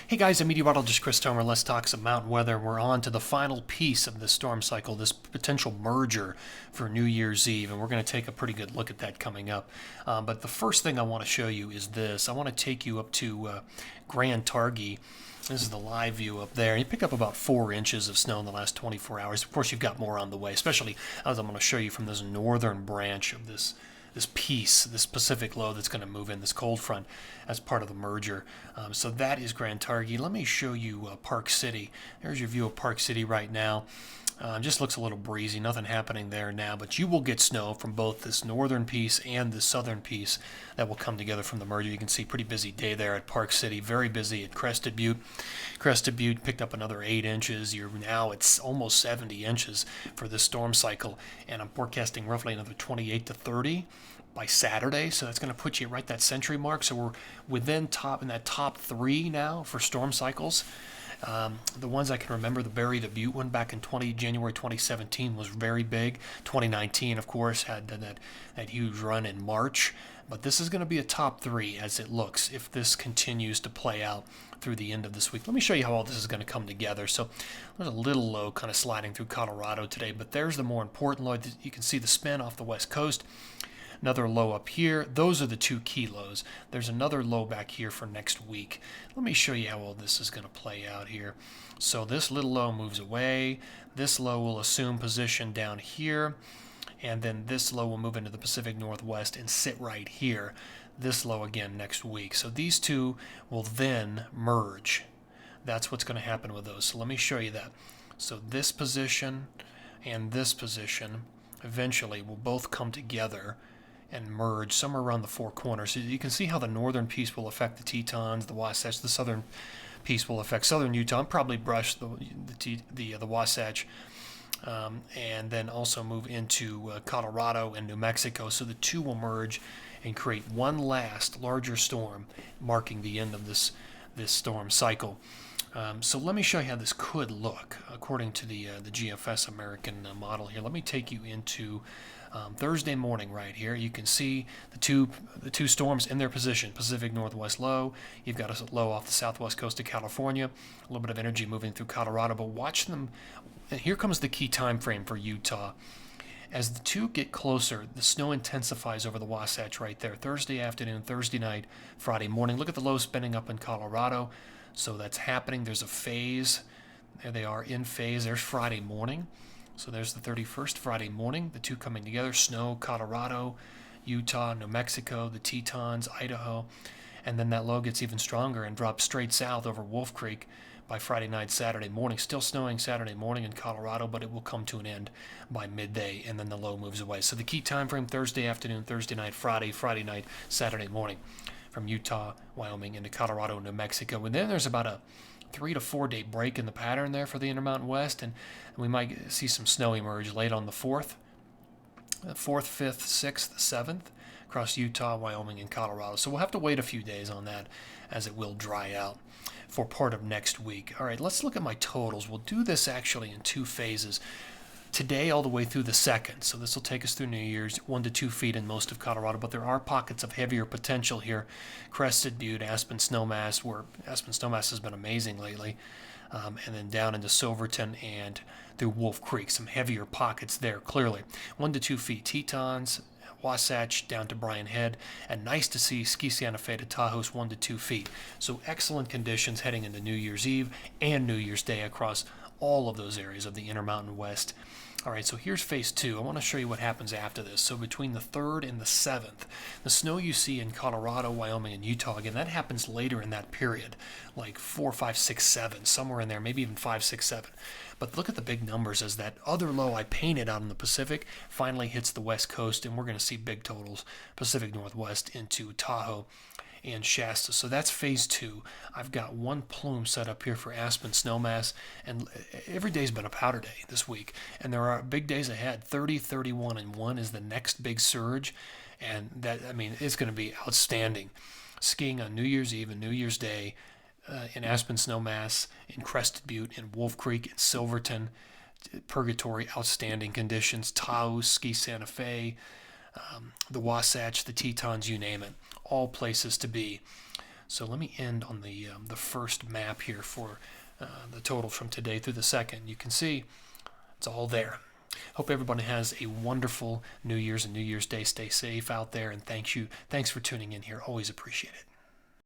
Hey guys, I'm Meteorologist Chris Tomer. Let's talk some mountain weather. We're on to the final piece of this storm cycle, this potential merger for New Year's Eve, and we're going to take a pretty good look at that coming up. But the first thing I want to show you is this. I want to take you up to Grand Targhee. This is the live view up there. You picked up about 4 inches of snow in the last 24 hours. Of course, you've got more on the way, especially as I'm going to show you from this northern branch of this piece, this Pacific low that's going to move in, this cold front, as part of the merger. So that is Grand Targhee. Let me show you Park City. There's your view of Park City right now. Just looks a little breezy, nothing happening there now, but you will get snow from both this northern piece and the southern piece that will come together from the merger. You can see pretty busy day there at Park City, very busy at Crested Butte. Crested Butte picked up another 8 inches. It's almost 70 inches for this storm cycle, and I'm forecasting roughly another 28 to 30 by Saturday, so that's going to put you right that century mark. So we're within in that top 3 now for storm cycles. The ones I can remember, the Barry the Butte one back in January 2017 was very big. 2019, of course, had that huge run in March. But this is going to be a top 3 as it looks if this continues to play out through the end of this week. Let me show you how all this is going to come together. So there's a little low kind of sliding through Colorado today, but there's the more important low. You can see the spin off the west coast. Another low up here. Those are the 2 key lows. There's another low back here for next week. Let me show you how all this is going to play out here. So this little low moves away. This low will assume position down here. And then this low will move into the Pacific Northwest and sit right here. This low again next week. So these 2 will then merge. That's what's going to happen with those. So let me show you that. So this position and this position eventually will both come together and merge somewhere around the 4 corners. So you can see how the northern piece will affect the Tetons, the Wasatch. The southern piece will affect southern Utah, and probably brush the Wasatch, and then also move into Colorado and New Mexico. So the 2 will merge and create one last larger storm, marking the end of this storm cycle. So let me show you how this could look according to the GFS American model here. Let me take you into Thursday morning right here. You can see the two storms in their position. Pacific Northwest low. You've got a low off the southwest coast of California. A little bit of energy moving through Colorado, but watch them. And here comes the key time frame for Utah. As the 2 get closer, the snow intensifies over the Wasatch right there. Thursday afternoon, Thursday night, Friday morning. Look at the low spinning up in Colorado. So that's happening. There's a phase. There they are in phase. There's Friday morning. So there's the 31st, Friday morning. The 2 coming together. Snow, Colorado, Utah, New Mexico, the Tetons, Idaho. And then that low gets even stronger and drops straight south over Wolf Creek by Friday night, Saturday morning. Still snowing Saturday morning in Colorado, but it will come to an end by midday, and then the low moves away. So the key time frame, Thursday afternoon, Thursday night, Friday night, Saturday morning, from Utah, Wyoming, into Colorado and New Mexico. And then there's about a 3 to 4 day break in the pattern there for the Intermountain West, and we might see some snow emerge late on the 4th, 5th, 6th, 7th, across Utah, Wyoming, and Colorado. So we'll have to wait a few days on that as it will dry out for part of next week. All right, let's look at my totals. We'll do this actually in 2 phases. Today all the way through the 2nd, so this will take us through New Year's, 1 to 2 feet in most of Colorado, but there are pockets of heavier potential here. Crested Butte, Aspen Snowmass, where Aspen Snowmass has been amazing lately, and then down into Silverton and through Wolf Creek, some heavier pockets there, clearly. 1 to 2 feet, Tetons, Wasatch down to Bryan Head, and nice to see Ski Santa Fe to Tahoe's 1 to 2 feet. So excellent conditions heading into New Year's Eve and New Year's Day across all of those areas of the Intermountain West. All right, so here's phase 2. I want to show you what happens after this. So between the 3rd and the 7th, the snow you see in Colorado, Wyoming, and Utah, again, that happens later in that period, like 4, 5, 6, 7, somewhere in there, maybe even 5, 6, 7. But look at the big numbers as that other low I painted out in the Pacific finally hits the west coast, and we're going to see big totals, Pacific Northwest into Tahoe and Shasta. So that's phase 2. I've got 1 plume set up here for Aspen Snowmass, and every day's been a powder day this week, and there are big days ahead. 30, 31, and 1 is the next big surge, and that, I mean, it's going to be outstanding. Skiing on New Year's Eve and New Year's Day in Aspen Snowmass, in Crested Butte, in Wolf Creek, in Silverton, Purgatory, outstanding conditions. Taos, Ski Santa Fe, the Wasatch, the Tetons, you name it, all places to be. So let me end on the first map here for the total from today through the second. You can see it's all there. Hope everybody has a wonderful New Year's and New Year's Day. Stay safe out there, and thanks for tuning in here. Always appreciate it.